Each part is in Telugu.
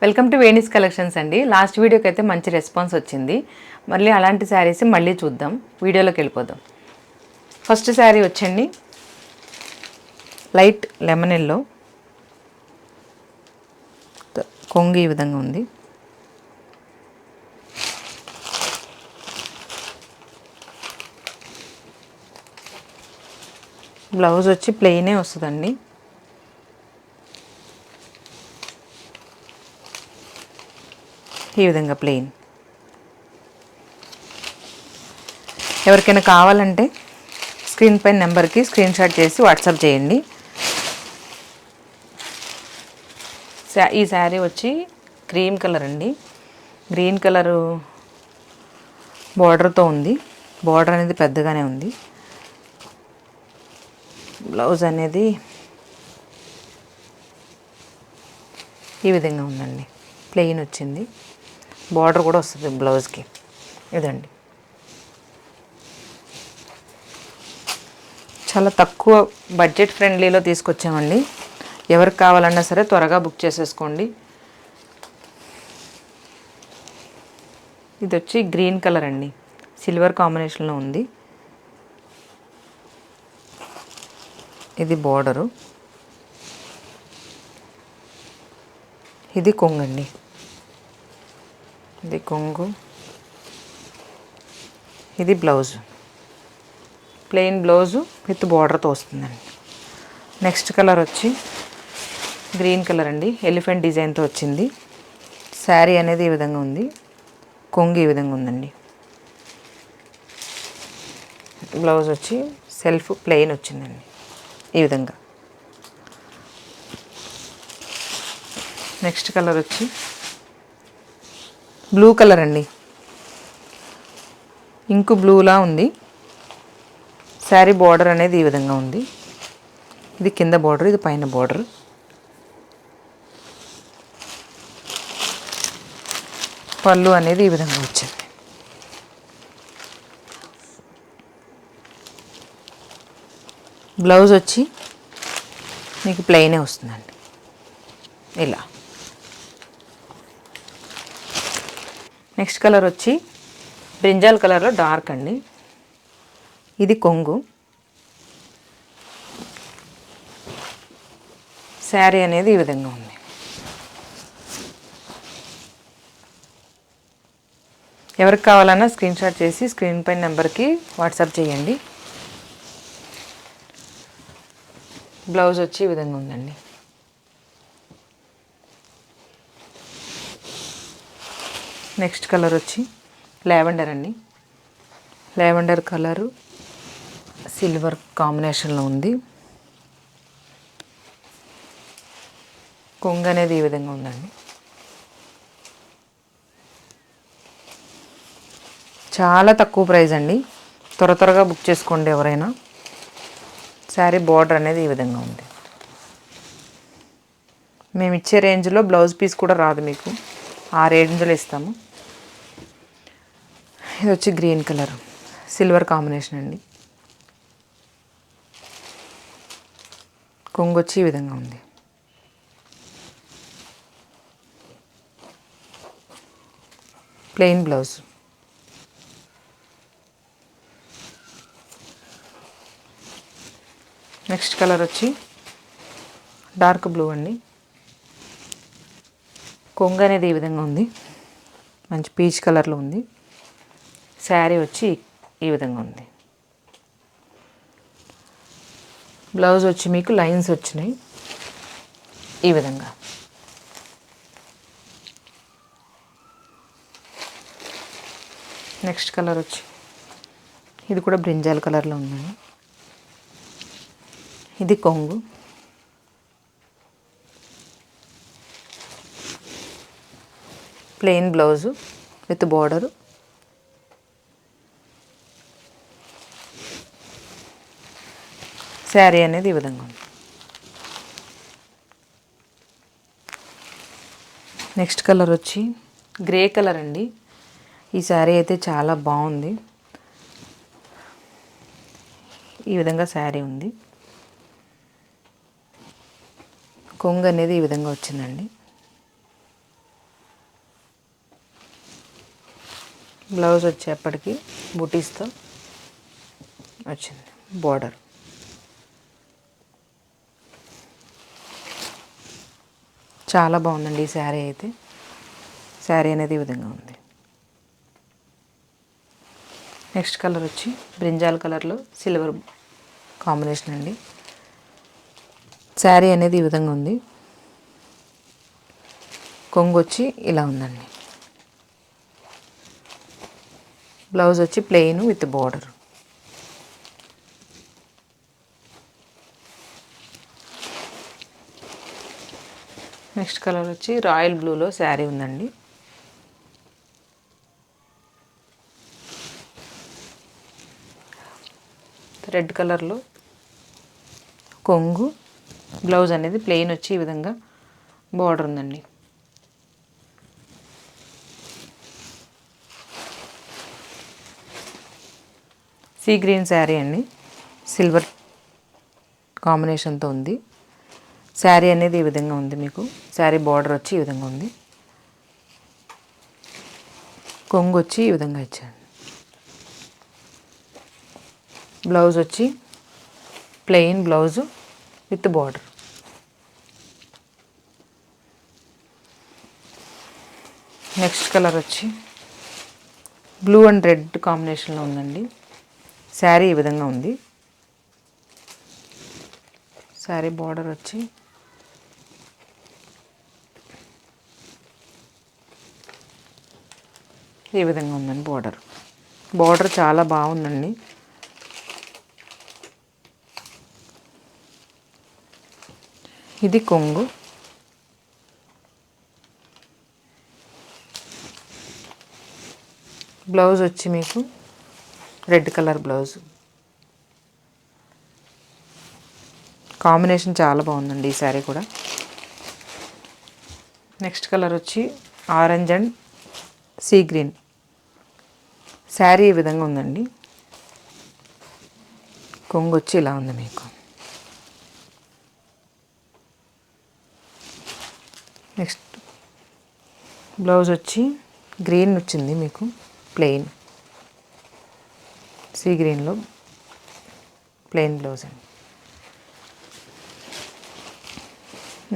వెల్కమ్ టు వేణీస్ కలెక్షన్స్ అండి. లాస్ట్ వీడియోకి అయితే మంచి రెస్పాన్స్ వచ్చింది. మళ్ళీ అలాంటి శారీస్ మళ్ళీ చూద్దాం. వీడియోలోకి వెళ్ళిపోదాం. ఫస్ట్ శారీ వచ్చండి లైట్ లెమన్ ఎల్లో, కొంగు ఈ విధంగా ఉంది. బ్లౌజ్ వచ్చి ప్లెయినే వస్తుందండి. ఈ విధంగా ప్లెయిన్. ఎవరికైనా కావాలంటే స్క్రీన్ పైన నెంబర్కి స్క్రీన్ షాట్ చేసి వాట్సాప్ చేయండి. ఈ శారీ వచ్చి క్రీమ్ కలర్ అండి. గ్రీన్ కలరు బార్డర్తో ఉంది. బార్డర్ అనేది పెద్దగానే ఉంది. బ్లౌజ్ అనేది ఈ విధంగా ఉందండి. ప్లెయిన్ వచ్చింది. బార్డర్ కూడా వస్తుంది బ్లౌజ్కి. ఇదండి, చాలా తక్కువ బడ్జెట్ ఫ్రెండ్లీలో తీసుకొచ్చామండి. ఎవరికి కావాలన్నా సరే త్వరగా బుక్ చేసేసుకోండి. ఇది వచ్చి గ్రీన్ కలర్ అండి, సిల్వర్ కాంబినేషన్లో ఉంది. ఇది బార్డరు, ఇది కొంగు అండి. ఇది కొంగు, ఇది బ్లౌజు. ప్లెయిన్ బ్లౌజు విత్ బార్డర్తో వస్తుందండి. నెక్స్ట్ కలర్ వచ్చి గ్రీన్ కలర్ అండి, ఎలిఫెంట్ డిజైన్తో వచ్చింది. శారీ అనేది ఈ విధంగా ఉంది. కొంగు ఈ విధంగా ఉందండి. బ్లౌజ్ వచ్చి సెల్ఫ్ ప్లెయిన్ వచ్చిందండి ఈ విధంగా. నెక్స్ట్ కలర్ వచ్చి బ్లూ కలర్ అండి, ఇంకు బ్లూలా ఉంది. శారీ బార్డర్ అనేది ఈ విధంగా ఉంది. ఇది కింద బార్డర్, ఇది పైన బార్డర్. పళ్ళు అనేది ఈ విధంగా వచ్చింది. బ్లౌజ్ వచ్చి మీకు ప్లెయినే వస్తుందండి ఇలా. నెక్స్ట్ కలర్ వచ్చి బ్రింజాల్ కలర్లో డార్క్ అండి. ఇది కొంగు. శారీ అనేది ఈ విధంగా ఉంది. ఎవరికి కావాలన్నా స్క్రీన్ షాట్ చేసి స్క్రీన్ పైన నెంబర్కి వాట్సాప్ చేయండి. బ్లౌజ్ వచ్చి ఈ విధంగా ఉందండి. నెక్స్ట్ కలర్ వచ్చి లావెండర్ అండి. లావెండర్ కలరు సిల్వర్ కాంబినేషన్లో ఉంది. కొంగు అనేది ఈ విధంగా ఉందండి. చాలా తక్కువ ప్రైస్ అండి. త్వరగా బుక్ చేసుకోండి ఎవరైనా. శారీ బార్డర్ అనేది ఈ విధంగా ఉంది. మేము ఇచ్చే రేంజ్లో బ్లౌజ్ పీస్ కూడా రాదు మీకు, ఆ రేంజ్లో ఇస్తాము. ఇది వచ్చి గ్రీన్ కలర్ సిల్వర్ కాంబినేషన్ అండి. కొంగు వచ్చి ఈ విధంగా ఉంది. Plain blouse. నెక్స్ట్ కలర్ వచ్చి డార్క్ బ్లూ అండి. కొంగు అనేది ఈ విధంగా ఉంది. మంచి పీచ్ కలర్లో ఉంది. శారీ వచ్చి ఈ విధంగా ఉంది. బ్లౌజ్ వచ్చి మీకు లైన్స్ వచ్చినాయి ఈ విధంగా. నెక్స్ట్ కలర్ వచ్చి ఇది కూడా బ్రింజాల్ కలర్లో ఉందండి. ఇది కొంగు. Plain blouse with border. Sari అనేది ఈ విధంగా ఉంది. నెక్స్ట్ కలర్ వచ్చి గ్రే కలర్ అండి. ఈ శారీ అయితే చాలా బాగుంది. ఈ విధంగా శారీ ఉంది. కొంగు అనేది ఈ విధంగా వచ్చిందండి. బ్లౌజ్ వచ్చేప్పటికి బూటీస్తో వచ్చింది బార్డర్. చాలా బాగుందండి ఈ శారీ అయితే. శారీ అనేది ఈ విధంగా ఉంది. నెక్స్ట్ కలర్ వచ్చి బ్రింజాల్ కలర్లో సిల్వర్ కాంబినేషన్ అండి. శారీ అనేది ఈ విధంగా ఉంది. కొంగు వచ్చి ఇలా ఉందండి. బ్లౌజ్ వచ్చి plain with border. Next colour వచ్చి రాయల్ బ్లూలో శారీ ఉందండి. రెడ్ కలర్లో కొంగు, బ్లౌజ్ అనేది ప్లెయిన్ వచ్చి ఈ విధంగా బార్డర్ ఉందండి. సీ గ్రీన్ శారీ అండి, సిల్వర్ కాంబినేషన్తో ఉంది. శారీ అనేది ఈ విధంగా ఉంది. మీకు శారీ బార్డర్ వచ్చి ఈ విధంగా ఉంది. కొంగు వచ్చి ఈ విధంగా ఇచ్చాను. బ్లౌజ్ వచ్చి plain blouse with border. Next colour వచ్చి బ్లూ అండ్ రెడ్ కాంబినేషన్లో ఉందండి. శారీ ఈ విధంగా ఉంది. శారీ బార్డర్ వచ్చి ఈ విధంగా ఉందండి. బార్డర్ చాలా బాగుందండి. ఇది కొంగు. బ్లౌజ్ వచ్చి మీకు రెడ్ కలర్ బ్లౌజ్. కాంబినేషన్ చాలా బాగుందండి ఈ శారీ కూడా. నెక్స్ట్ కలర్ వచ్చి orange and sea green. Sari ఈ విధంగా ఉందండి. కొంగు వచ్చి ఇలా ఉంది మీకు. నెక్స్ట్ బ్లౌజ్ వచ్చి గ్రీన్ వచ్చింది మీకు, ప్లెయిన్ సీ గ్రీన్లో ప్లెయిన్ బ్లౌజ్ అండి.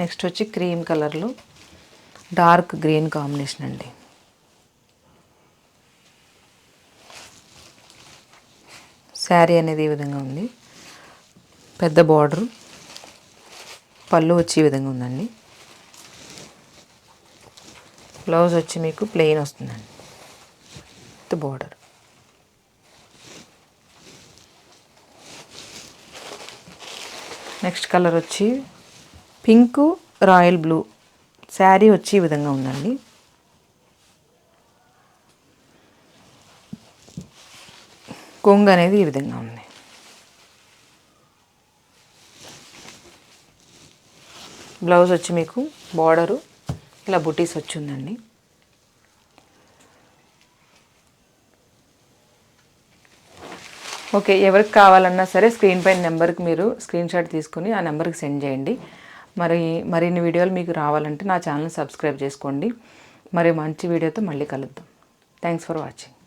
నెక్స్ట్ వచ్చి క్రీమ్ కలర్లో డార్క్ గ్రీన్ కాంబినేషన్ అండి. శారీ అనేది ఈ విధంగా ఉంది. పెద్ద బార్డరు, పళ్ళు వచ్చి ఈ విధంగా ఉందండి. బ్లౌజ్ వచ్చి మీకు ప్లెయిన్ వస్తుందండి విత్ బార్డర్. నెక్స్ట్ కలర్ వచ్చి పింక్ రాయల్ బ్లూ. శారీ వచ్చి ఈ విధంగా ఉందండి. కొంగు అనేది ఈ విధంగా ఉంది. బ్లౌజ్ వచ్చి మీకు బార్డరు ఇలా బుటీస్ వచ్చి ఉందండి. ఓకే, ఎవరికి కావాలన్నా సరే స్క్రీన్ పైన నెంబర్కి మీరు స్క్రీన్ షాట్ తీసుకుని ఆ నెంబర్కి సెండ్ చేయండి. మరిన్ని వీడియోలు మీకు రావాలంటే నా ఛానల్ సబ్స్క్రైబ్ చేసుకోండి. మరి మంచి వీడియోతో మళ్ళీ కలుద్దాం. Thanks for watching.